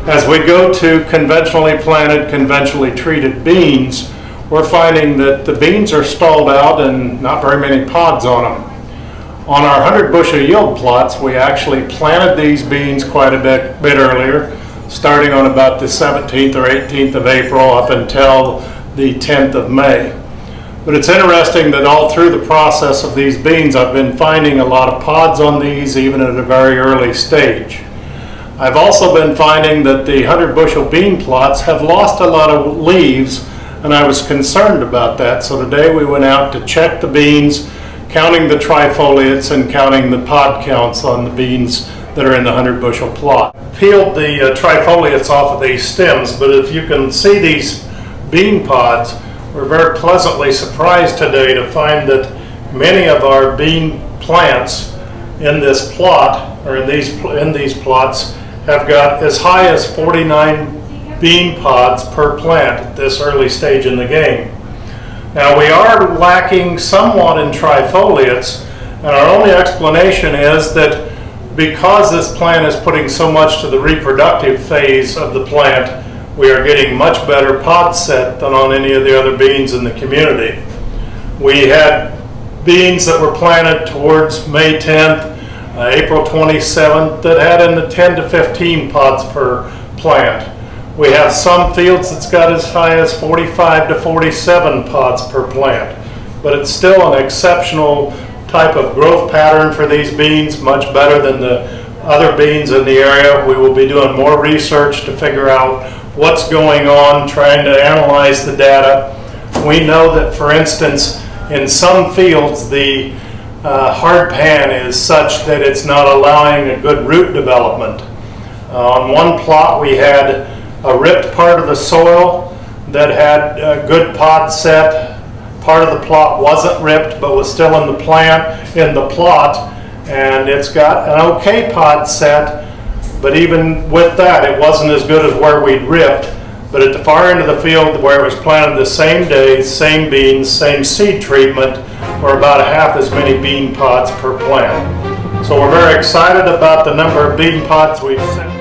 As we go to conventionally planted, conventionally treated beans, we're finding that the beans are stalled out and not very many pods on them. On our 100 bushel yield plots, we actually planted these beans quite a bit earlier, starting on about the 17th or 18th of April up until the 10th of May. But it's interesting that all through the process of these beans, I've been finding a lot of pods on these even at a very early stage. I've also been finding that the 100 bushel bean plots have lost a lot of leaves, and I was concerned about that. So today we went out to check the beans, counting the trifoliates and counting the pod counts on the beans that are in the 100 bushel plot. Peeled the trifoliates off of these stems, but if you can see these bean pods, we're very pleasantly surprised today to find that many of our bean plants in this plot, or in these plots, have got as high as 49 bean pods per plant at this early stage in the game. Now we are lacking somewhat in trifoliates, and our only explanation is that because this plant is putting so much to the reproductive phase of the plant, we are getting much better pod set than on any of the other beans in the community. We had beans that were planted towards May 10th, April 27th that had in the 10 to 15 pods per plant. We have some fields that's got as high as 45 to 47 pods per plant, but it's still an exceptional type of growth pattern for these beans, much better than the other beans in the area. We will be doing more research to figure out what's going on, trying to analyze the data. We know that, for instance, in some fields the hard pan is such that it's not allowing a good root development. On one plot we had a ripped part of the soil that had a good pod set. Part of the plot wasn't ripped but was still in the plot, and it's got an okay pod set, but even with that it wasn't as good as where we'd ripped. But at the far end of the field where it was planted the same day, same beans, same seed treatment, or about half as many bean pods per plant. So we're very excited about the number of bean pods we've sent.